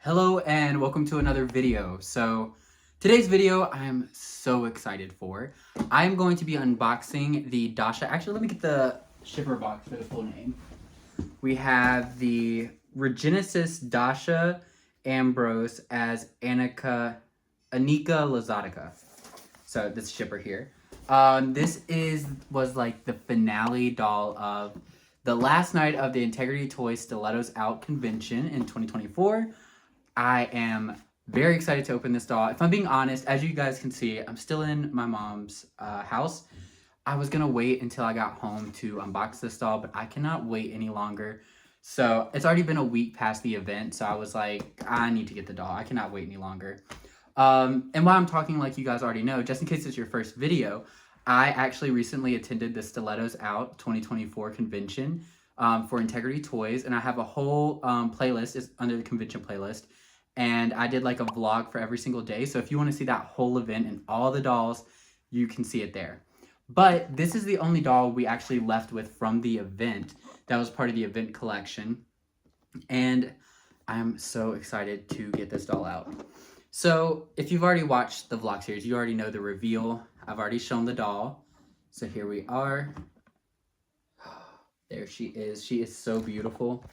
Hello and welcome to another video. So today's video I'm so excited for. I'm going to be unboxing the DASHA. Actually, let me get the shipper box for the full name. We have the REGENESIS DASHA Ambrose as ANIKA LUXOTTICA. So this shipper here. This was like the finale doll of the last night of the Integrity Toys Stilettos Out convention in 2024. I am very excited to open this doll. If I'm being honest, as you guys can see, I'm still in my mom's house. I was going to wait until I got home to unbox this doll, but I cannot wait any longer. So it's already been a week past the event, so I was like, I need to get the doll. I cannot wait any longer. And while I'm talking like you guys already know, just in case it's your first video, I actually recently attended the Stilettos Out 2024 convention for Integrity Toys, and I have a whole playlist. It's under the convention playlist. And I did like a vlog for every single day. So if you want to see that whole event and all the dolls, you can see it there. But this is the only doll we actually left with from the event. That was part of the event collection. And I'm so excited to get this doll out. So if you've already watched the vlog series, you already know the reveal. I've already shown the doll. So here we are. There she is. She is so beautiful.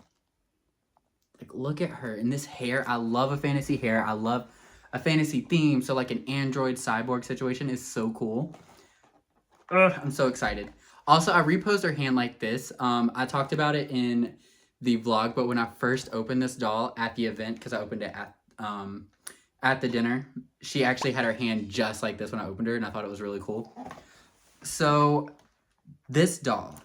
Like, look at her and this hair. I love a fantasy hair. I love a fantasy theme. So like an android cyborg situation is so cool. I'm so excited. Also, I reposed her hand like this. I talked about it in the vlog, but when I first opened this doll at the event, because I opened it at the dinner, she actually had her hand just like this when I opened her, and I thought it was really cool. So this doll,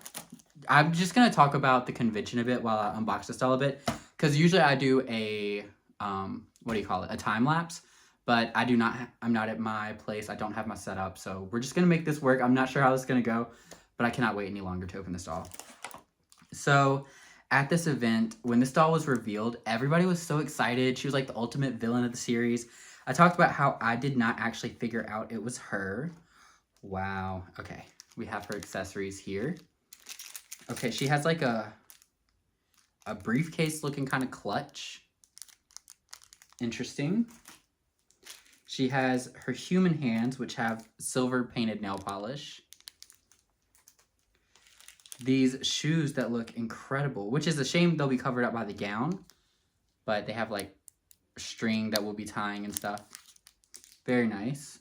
I'm just going to talk about the convention a bit while I unbox this doll a bit. Because usually I do a, a time lapse, but I'm not at my place. I don't have my setup, so we're just going to make this work. I'm not sure how this is going to go, but I cannot wait any longer to open this doll. So at this event, when this doll was revealed, everybody was so excited. She was like the ultimate villain of the series. I talked about how I did not actually figure out it was her. Wow. Okay, we have her accessories here. Okay, she has like a briefcase looking kind of clutch. Interesting. She has her human hands, which have silver painted nail polish. These shoes that look incredible, which is a shame they'll be covered up by the gown, but they have like string that we'll be tying and stuff. Very nice.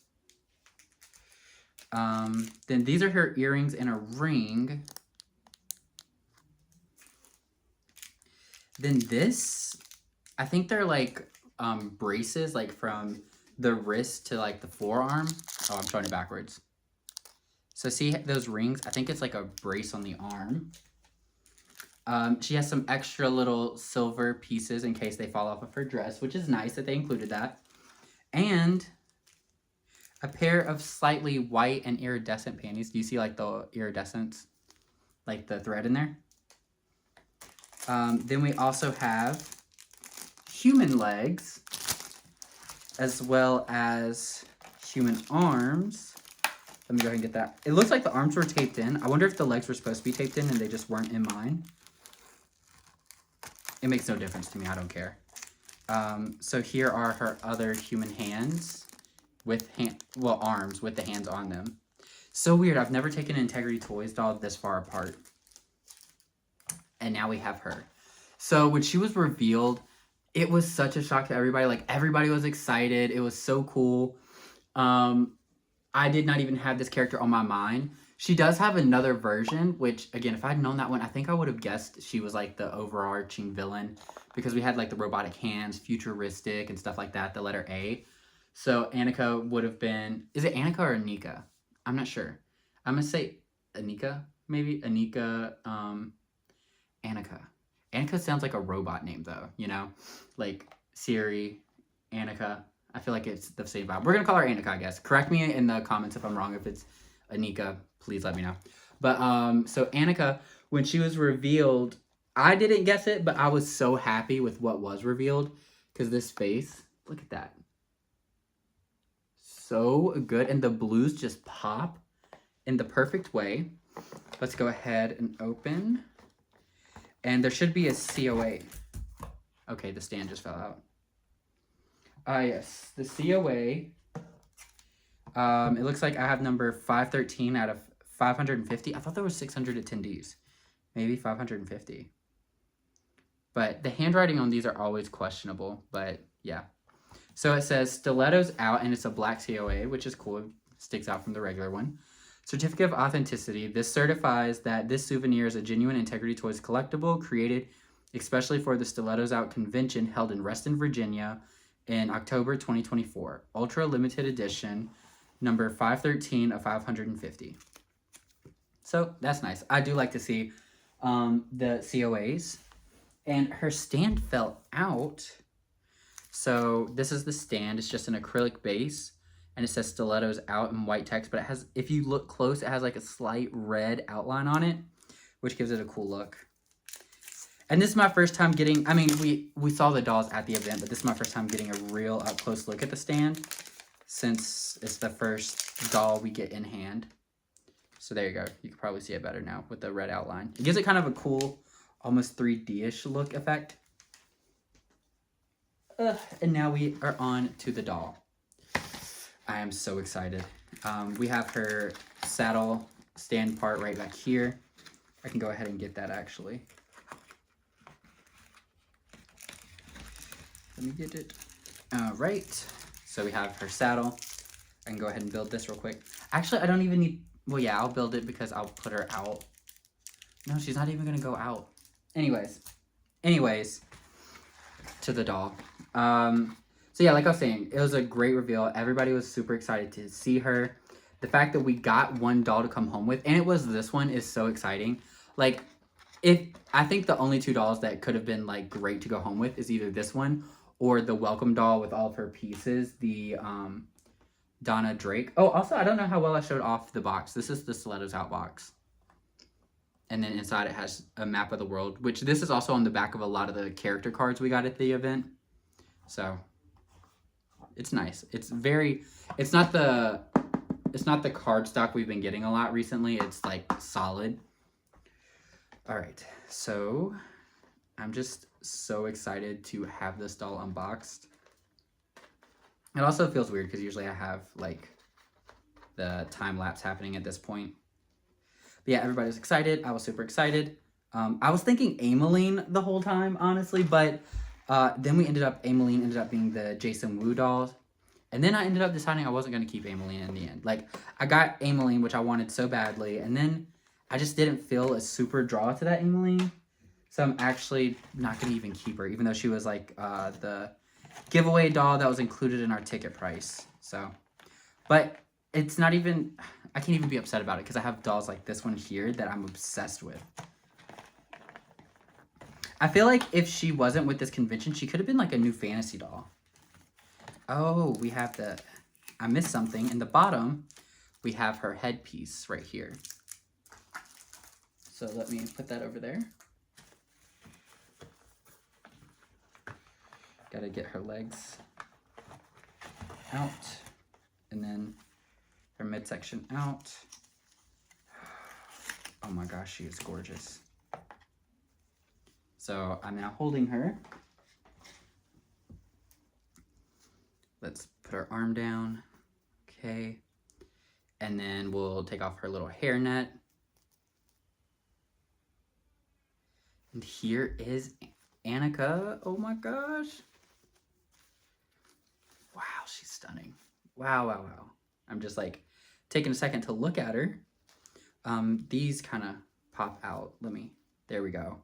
Then these are her earrings and a ring. Then this, I think they're like braces, like from the wrist to like the forearm. Oh, I'm showing it backwards. So see those rings? I think it's like a brace on the arm. She has some extra little silver pieces in case they fall off of her dress, which is nice that they included that. And a pair of slightly white and iridescent panties. Do you see like the iridescence? Like the thread in there? Then we also have human legs, as well as human arms. Let me go ahead and get that. It looks like the arms were taped in. I wonder if the legs were supposed to be taped in and they just weren't in mine. It makes no difference to me. I don't care. So here are her other human hands with arms with the hands on them. So weird. I've never taken an Integrity Toys doll this far apart. And now we have her. So when she was revealed, it was such a shock to everybody. Like, everybody was excited. It was so cool. I did not even have this character on my mind. She does have another version, which, again, if I'd known that one, I think I would have guessed she was, like, the overarching villain. Because we had, like, the robotic hands, futuristic, and stuff like that, the letter A. So ANIKA would have been... Is it ANIKA or ANIKA? I'm not sure. I'm going to say ANIKA, maybe? ANIKA, ANIKA. ANIKA sounds like a robot name, though, you know? Like Siri, ANIKA. I feel like it's the same vibe. We're going to call her ANIKA, I guess. Correct me in the comments if I'm wrong. If it's ANIKA, please let me know. But, so ANIKA, when she was revealed, I didn't guess it, but I was so happy with what was revealed. Because this face, look at that. So good. And the blues just pop in the perfect way. Let's go ahead and open. And there should be a COA. Okay, the stand just fell out. Yes, the COA. It looks like I have number 513 out of 550. I thought there was 600 attendees. Maybe 550. But the handwriting on these are always questionable, but yeah. So it says stilettos out, and it's a black COA, which is cool. It sticks out from the regular one. Certificate of authenticity. This certifies that this souvenir is a genuine Integrity Toys collectible created especially for the Stilettos Out convention held in Reston, Virginia in October 2024. Ultra limited edition, number 513 of 550. So that's nice. I do like to see the COAs. And her stand fell out. So this is the stand. It's just an acrylic base. And it says Stilettos Out in white text. But it has, if you look close, it has like a slight red outline on it, which gives it a cool look. And this is my first time getting, I mean, we saw the dolls at the event, but this is my first time getting a real up close look at the stand, since it's the first doll we get in hand. So there you go. You can probably see it better now with the red outline. It gives it kind of a cool, almost 3D-ish look effect. And now we are on to the doll. I am so excited. We have her saddle stand part right back here. I can go ahead and get that actually. Let me get it. All right. So we have her saddle. I can go ahead and build this real quick. Actually, I don't even need, well, yeah, I'll build it because I'll put her out. No, she's not even going to go out. Anyways, to the doll. So yeah, like I was saying, it was a great reveal. Everybody was super excited to see her. The fact that we got one doll to come home with, and it was this one, is so exciting. Like, I think the only two dolls that could have been like great to go home with is either this one or the welcome doll with all of her pieces, the Donna Drake. Oh, also, I don't know how well I showed off the box. This is the Stilettos Out box. And then inside it has a map of the world, which this is also on the back of a lot of the character cards we got at the event. So it's nice. It's not the card stock we've been getting a lot recently. It's like solid. All right, so I'm just so excited to have this doll unboxed. It also feels weird because usually I have like the time lapse happening at this point. But yeah, everybody's excited. I was super excited. I was thinking Ameline the whole time, honestly, but then Ameline ended up being the Jason Wu doll. And then I ended up deciding I wasn't going to keep Ameline in the end. Like, I got Ameline, which I wanted so badly, and then I just didn't feel a super draw to that Ameline. So I'm actually not going to even keep her, even though she was like the giveaway doll that was included in our ticket price. So, but it's not even, I can't even be upset about it because I have dolls like this one here that I'm obsessed with. I feel like if she wasn't with this convention, she could have been like a new fantasy doll. Oh, we have I missed something. In the bottom, we have her headpiece right here. So let me put that over there. Gotta get her legs out. And then her midsection out. Oh my gosh, she is gorgeous. So I'm now holding her. Let's put her arm down. Okay. And then we'll take off her little hairnet. And here is ANIKA. Oh my gosh. Wow, she's stunning. Wow, wow, wow. I'm just like taking a second to look at her. These kind of pop out. There we go.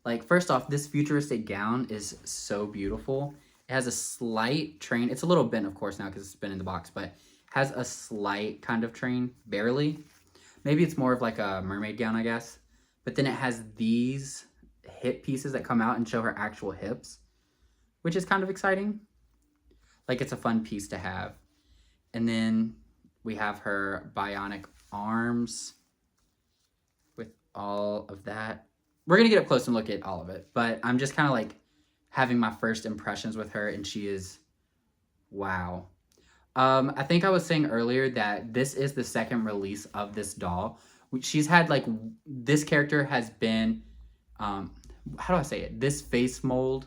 Like, first off, this futuristic gown is so beautiful. It has a slight train. It's a little bent, of course, now because it's been in the box, but has a slight kind of train, barely. Maybe it's more of like a mermaid gown, I guess. But then it has these hip pieces that come out and show her actual hips, which is kind of exciting. Like, it's a fun piece to have. And then we have her bionic arms with all of that. We're going to get up close and look at all of it, but I'm just kind of like having my first impressions with her, and she is, wow. I think I was saying earlier that this is the second release of this doll. She's had like, this character has been, how do I say it? This face mold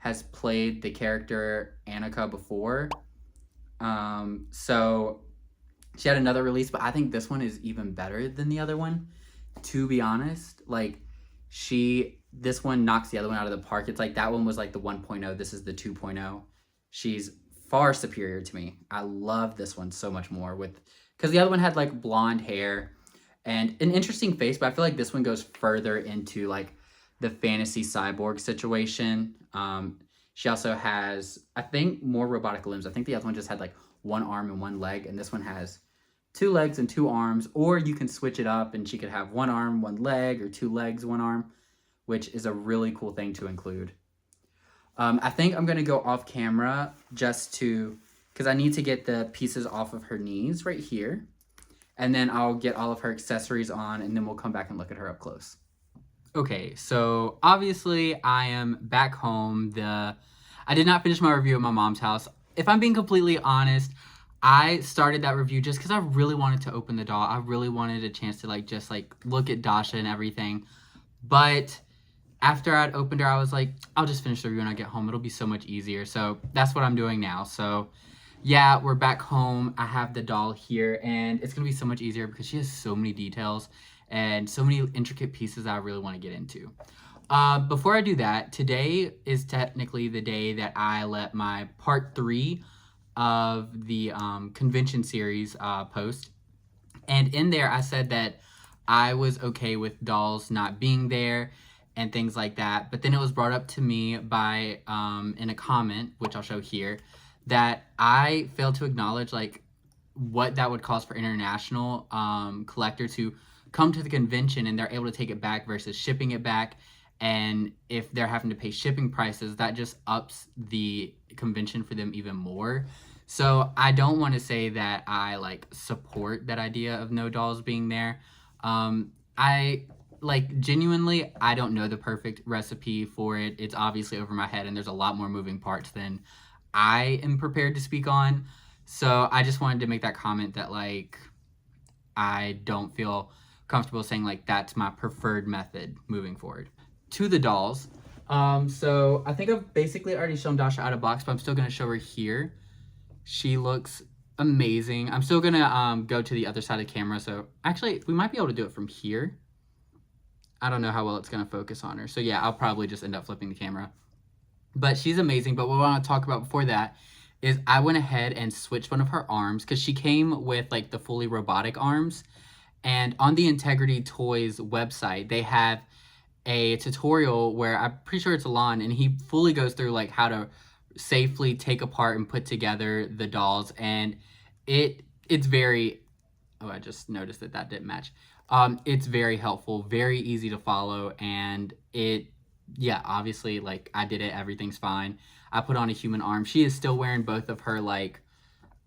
has played the character ANIKA before. So she had another release, but I think this one is even better than the other one, to be honest. Like, this one knocks the other one out of the park. It's like that one was like the 1.0, this is the 2.0. She's far superior to me. I love this one so much more, because the other one had like blonde hair and an interesting face, but I feel like this one goes further into like the fantasy cyborg situation. She also has, I think, more robotic limbs. I think the other one just had like one arm and one leg, and this one has 2 legs and 2 arms, or you can switch it up and she could have 1 arm, 1 leg, or 2 legs, 1 arm, which is a really cool thing to include. I think I'm gonna go off camera because I need to get the pieces off of her knees right here, and then I'll get all of her accessories on, and then we'll come back and look at her up close. Okay, so obviously I am back home. I did not finish my review at my mom's house. If I'm being completely honest, I started that review just because I really wanted to open the doll. I really wanted a chance to just look at Dasha and everything. But after I'd opened her, I was like, I'll just finish the review when I get home. It'll be so much easier. So that's what I'm doing now. So yeah, we're back home. I have the doll here, and it's going to be so much easier because she has so many details and so many intricate pieces that I really want to get into. Before I do that, today is technically the day that I let my part 3 of the convention series post. And in there, I said that I was okay with dolls not being there and things like that. But then it was brought up to me by, in a comment, which I'll show here, that I failed to acknowledge what that would cost for international collectors who come to the convention and they're able to take it back versus shipping it back. And if they're having to pay shipping prices, that just ups the convention for them even more. So I don't want to say that I support that idea of no dolls being there. I genuinely, I don't know the perfect recipe for it. It's obviously over my head and there's a lot more moving parts than I am prepared to speak on. So I just wanted to make that comment that I don't feel comfortable saying that's my preferred method moving forward. To the dolls. So I think I've basically already shown Dasha out of box, but I'm still gonna show her here. She looks amazing. I'm still gonna go to the other side of the camera. So actually we might be able to do it from here. I don't know how well it's gonna focus on her. So yeah, I'll probably just end up flipping the camera. But she's amazing. But what I want to talk about before that is I went ahead and switched one of her arms because she came with the fully robotic arms. And on the Integrity Toys website, they have a tutorial where I'm pretty sure it's Alon, and he fully goes through how to safely take apart and put together the dolls. And it's very, I just noticed that didn't match. It's very helpful, very easy to follow, and yeah, obviously, I did it, everything's fine. I put on a human arm. She is still wearing both of her,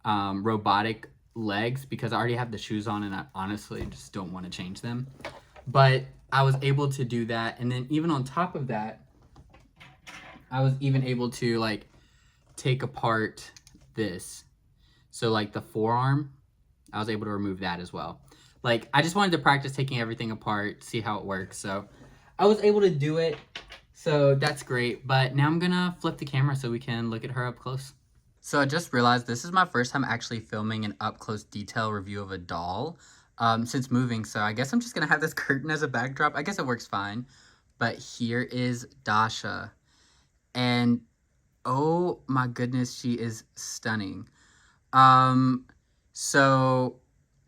robotic legs because I already have the shoes on and I honestly just don't want to change them. But I was able to do that, and then even on top of that, I was even able to, take apart this. So, the forearm, I was able to remove that as well. I just wanted to practice taking everything apart, see how it works, so I was able to do it. So that's great, but now I'm gonna flip the camera so we can look at her up close. So I just realized this is my first time actually filming an up close detail review of a doll since moving, so I guess I'm just gonna have this curtain as a backdrop. I guess it works fine, but here is Dasha, and oh my goodness, she is stunning. So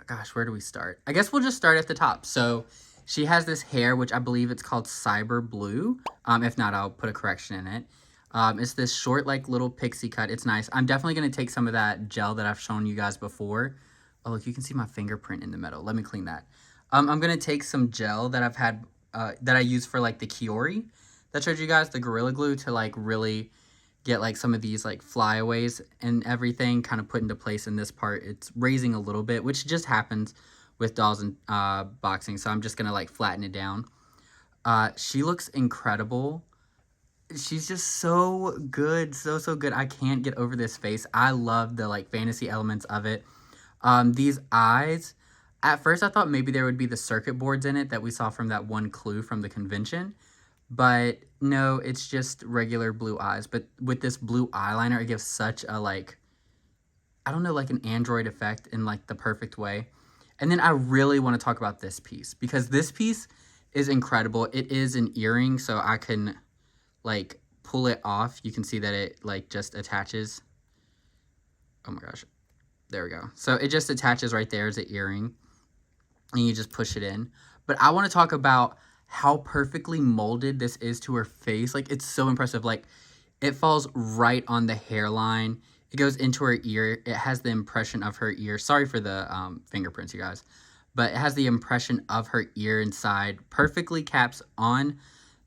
gosh, where do we start? I guess we'll just start at the top. So she has this hair, which I believe it's called cyber blue. If not, I'll put a correction in it. It's this short, little pixie cut. It's nice. I'm definitely going to take some of that gel that I've shown you guys before. Oh, look, you can see my fingerprint in the middle. Let me clean that. I'm going to take some gel that I've had, that I use for, the Kiori that showed you guys, the Gorilla Glue, to, really get, some of these, flyaways and everything kind of put into place in this part. It's raising a little bit, which just happens with dolls and boxing, so I'm just gonna flatten it down. She looks incredible. She's just so good, so good. I can't get over this face. I love the fantasy elements of it. These eyes, at first I thought maybe there would be the circuit boards in it that we saw from that one clue from the convention, But no, it's just regular blue eyes. But with this blue eyeliner, it gives such a, like, I don't know, like an android effect in like the perfect way. And then I really want to talk about this piece because this piece is incredible. It is an earring, so I can like pull it off. You can see that it like just attaches. Oh my gosh. There we go. So it just attaches right there as an earring and you just push it in. But I want to talk about how perfectly molded this is to her face. Like, it's so impressive. Like, it falls right on the hairline. It goes into her ear. It has the impression of her ear. Sorry for the fingerprints, you guys. But it has the impression of her ear inside. Perfectly caps on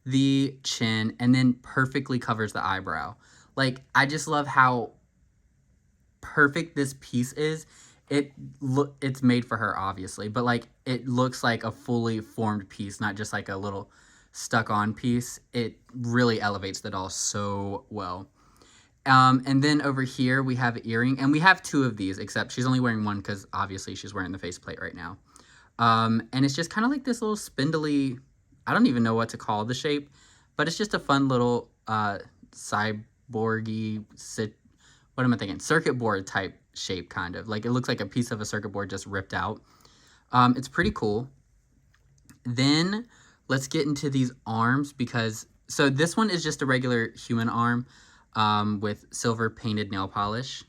the chin and then perfectly covers the eyebrow. Like, I just love how perfect this piece is. It's made for her, obviously, but like it looks like a fully formed piece, not just like a little stuck on piece. It really elevates the doll so well. And then over here we have an earring, and we have two of these, except she's only wearing one because obviously she's wearing the faceplate right now. And it's just kind of like this little spindly, I don't even know what to call the shape, but it's just a fun little cyborgy, what am I thinking? Circuit board type shape, kind of. Like, it looks like a piece of a circuit board just ripped out. It's pretty cool. Then let's get into these arms because, so this one is just a regular human arm with silver painted nail polish.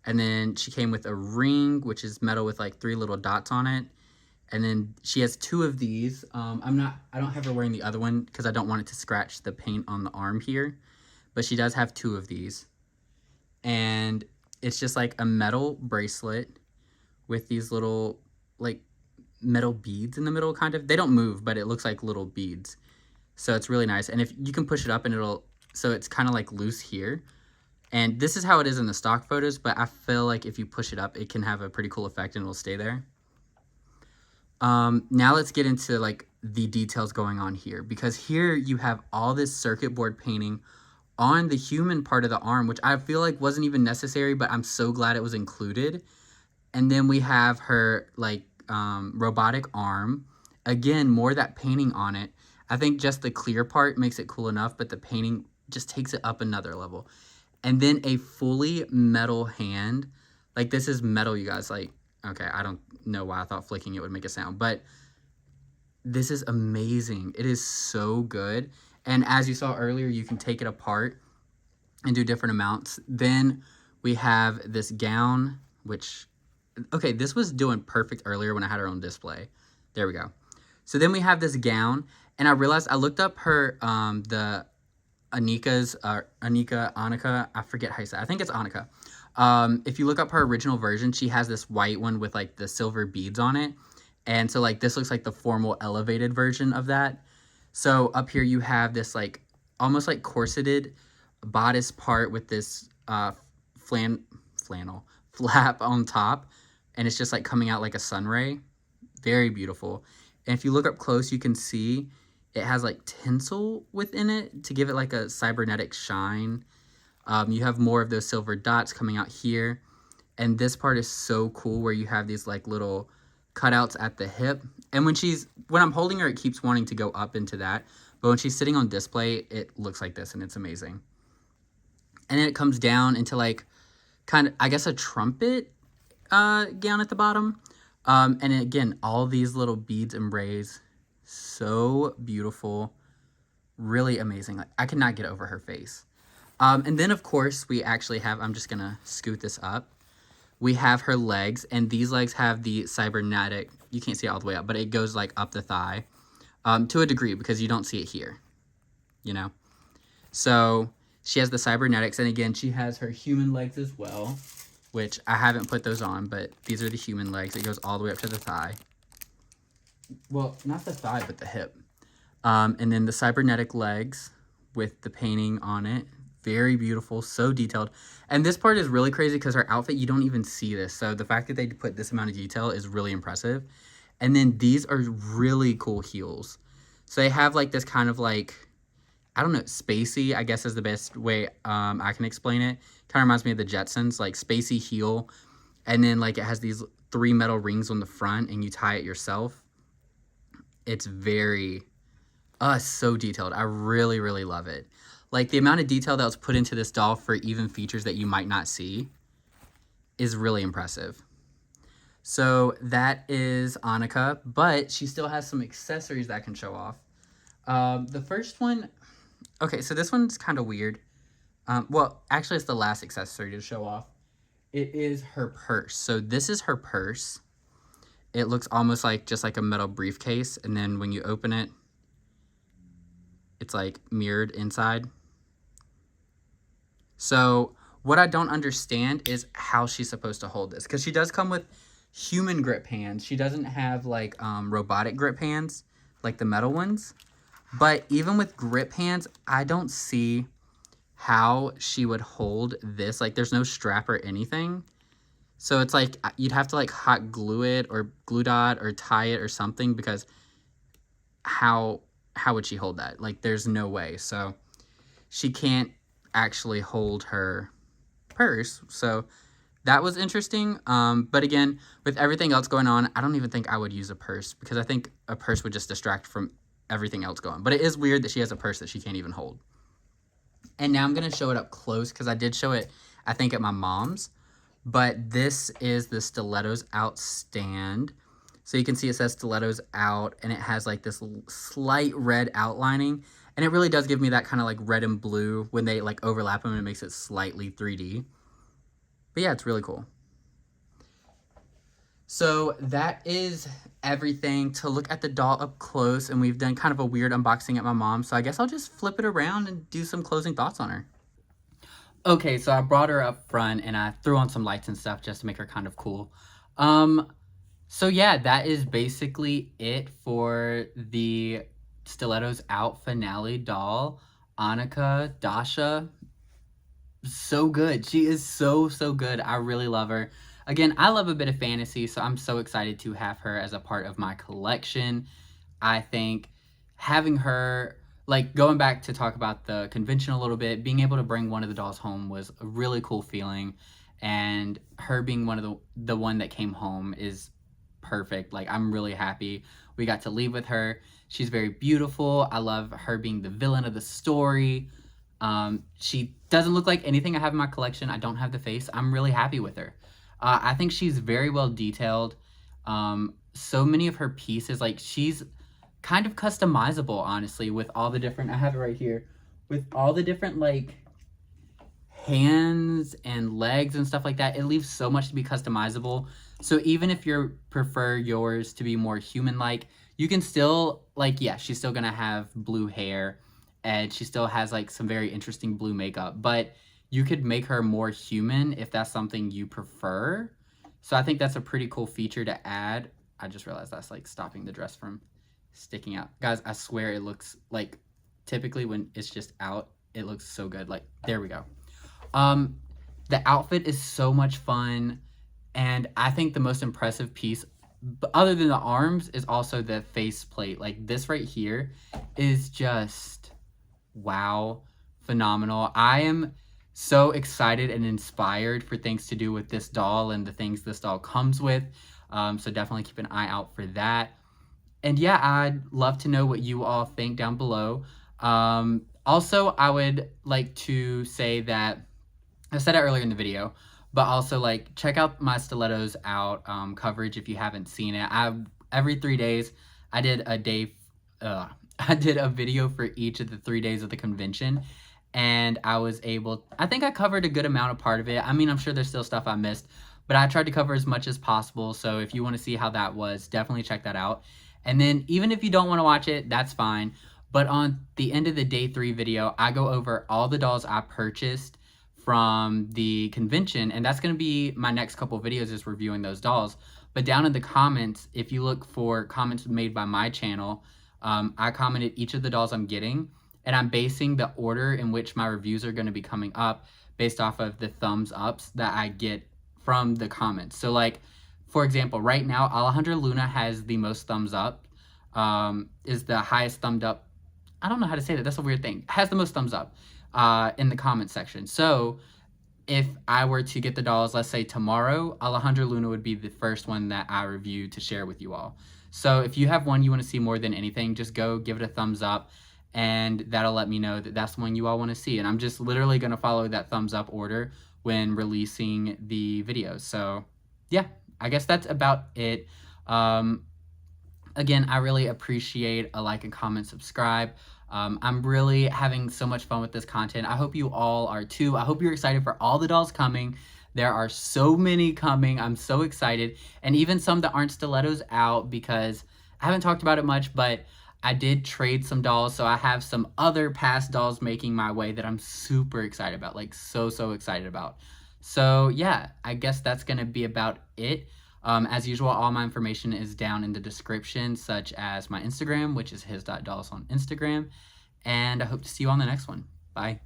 And then she came with a ring, which is metal with like 3 little dots on it. And then she has 2 of these. I don't have her wearing the other one because I don't want it to scratch the paint on the arm here. But she does have 2 of these. And it's just like a metal bracelet with these little like metal beads in the middle, kind of. They don't move, but it looks like little beads. So it's really nice. And if you can push it up and so it's kind of like loose here. And this is how it is in the stock photos, but I feel like if you push it up, it can have a pretty cool effect and it'll stay there. Now let's get into like the details going on here, because here you have all this circuit board painting on the human part of the arm, which I feel like wasn't even necessary, but I'm so glad it was included. And then we have her like robotic arm. Again, more of that painting on it. I think just the clear part makes it cool enough, but the painting just takes it up another level. And then a fully metal hand. Like, this is metal, you guys. Like, okay, I don't know why I thought flicking it would make a sound, but this is amazing. It is so good. And as you saw earlier, you can take it apart and do different amounts. Then we have this gown, which, okay, this was doing perfect earlier when I had her on display. There we go. So then we have this gown, and I realized I looked up her, the ANIKA, I forget how you say it. I think it's ANIKA. If you look up her original version, she has this white one with like the silver beads on it. And so like this looks like the formal elevated version of that. So up here you have this like almost like corseted bodice part with this flannel flap on top, and it's just like coming out like a sun ray. Very beautiful. And if you look up close, you can see it has like tinsel within it to give it like a cybernetic shine. You have more of those silver dots coming out here. And this part is so cool where you have these like little cutouts at the hip. And when I'm holding her, it keeps wanting to go up into that. But when she's sitting on display, it looks like this, and it's amazing. And then it comes down into like kind of, I guess, a trumpet gown at the bottom. And again, all these little beads and braids. So beautiful. Really amazing. Like, I could not get over her face. And then, of course, we actually have, I'm just going to scoot this up. We have her legs, and these legs have the cybernetic, you can't see it all the way up, but it goes like up the thigh to a degree because you don't see it here, you know? So she has the cybernetics, and again, she has her human legs as well, which I haven't put those on, but these are the human legs. It goes all the way up to the thigh. Well, not the thigh, but the hip. And then the cybernetic legs with the painting on it. Very beautiful, so detailed. And this part is really crazy because her outfit, you don't even see this. So the fact that they put this amount of detail is really impressive. And then these are really cool heels. So they have like this kind of like, I don't know, spacey, I guess is the best way I can explain it. Kind of reminds me of the Jetsons, like spacey heel. And then like it has these 3 metal rings on the front and you tie it yourself. It's very So detailed. I really, really love it. Like, the amount of detail that was put into this doll for even features that you might not see is really impressive. So that is ANIKA, but she still has some accessories that I can show off. The first one, okay, so this one's kind of weird. Well, actually, it's the last accessory to show off. It is her purse. So this is her purse. It looks almost like just like a metal briefcase, and then when you open it, it's like mirrored inside. So what I don't understand is how she's supposed to hold this, because she does come with human grip hands. She doesn't have like robotic grip hands like the metal ones. But even with grip hands, I don't see how she would hold this. Like, there's no strap or anything. So it's like you'd have to like hot glue it or glue dot or tie it or something, because how would she hold that? Like, there's no way. So she can't actually hold her purse. So that was interesting. But again, with everything else going on, I don't even think I would use a purse, because I think a purse would just distract from everything else going. But it is weird that she has a purse that she can't even hold. And now I'm going to show it up close, because I did show it, I think, at my mom's. But this is the stilettos out stand. So you can see it says stilettos out, and it has like this slight red outlining. And it really does give me that kind of like red and blue when they like overlap them, and it makes it slightly 3D. But yeah, it's really cool. So that is everything to look at the doll up close, and we've done kind of a weird unboxing at my mom's. So I guess I'll just flip it around and do some closing thoughts on her. Okay, so I brought her up front and I threw on some lights and stuff just to make her kind of cool. So yeah, that is basically it for the Stilettos Out finale doll. ANIKA, DASHA, so good. She is so good. I really love her. Again, I love a bit of fantasy, so I'm so excited to have her as a part of my collection. I think having her, like, going back to talk about the convention a little bit, being able to bring one of the dolls home was a really cool feeling, and her being one of the one that came home is perfect. Like, I'm really happy we got to leave with her. She's very beautiful. I love her being the villain of the story. She doesn't look like anything I have in my collection. I don't have the face. I'm really happy with her. I think she's very well detailed. So many of her pieces, like, she's kind of customizable, honestly, with all the different, I have it right here, with all the different, like, hands and legs and stuff like that. It leaves so much to be customizable. So even if you prefer yours to be more human-like, you can still, like, yeah, she's still gonna have blue hair, and she still has, like, some very interesting blue makeup, but you could make her more human if that's something you prefer. So I think that's a pretty cool feature to add. I just realized that's like stopping the dress from sticking out. Guys, I swear it looks like, typically when it's just out, it looks so good. Like, there we go. The outfit is so much fun. And I think the most impressive piece, other than the arms, is also the face plate. Like, this right here is just, wow, phenomenal. I am so excited and inspired for things to do with this doll and the things this doll comes with. So definitely keep an eye out for that. And yeah, I'd love to know what you all think down below. Also, I would like to say that, I said it earlier in the video, but also, like, check out my Stilettos Out coverage if you haven't seen it. Every 3 days, I did a day, I did a video for each of the 3 days of the convention, and I was able, I think I covered a good amount of part of it. I mean, I'm sure there's still stuff I missed, but I tried to cover as much as possible. So if you want to see how that was, definitely check that out. And then even if you don't want to watch it, that's fine. But on the end of the day 3 video, I go over all the dolls I purchased from the convention, and that's going to be my next couple videos, is reviewing those dolls. But down in the comments, if you look for comments made by my channel, I commented each of the dolls I'm getting, and I'm basing the order in which my reviews are going to be coming up based off of the thumbs ups that I get from the comments. So, like, for example, right now, Alejandra Luna has the most thumbs up, is the highest thumbed up. I don't know how to say that. That's a weird thing. Has the most thumbs up in the comment section. So if I were to get the dolls, let's say tomorrow, Alejandra Luna would be the first one that I review to share with you all. So if you have one you want to see more than anything, just go give it a thumbs up, and that'll let me know that that's the one you all want to see. And I'm just literally going to follow that thumbs up order when releasing the videos. So yeah, I guess that's about it. Again, I really appreciate a like and comment, subscribe. I'm really having so much fun with this content. I hope you all are too. I hope you're excited for all the dolls coming. There are so many coming. I'm so excited. And even some that aren't stilettos out, because I haven't talked about it much, but I did trade some dolls. So I have some other past dolls making my way that I'm super excited about, like so excited about. So yeah, I guess that's going to be about it. As usual, all my information is down in the description, such as my Instagram, which is his.dolls on Instagram. And I hope to see you on the next one. Bye.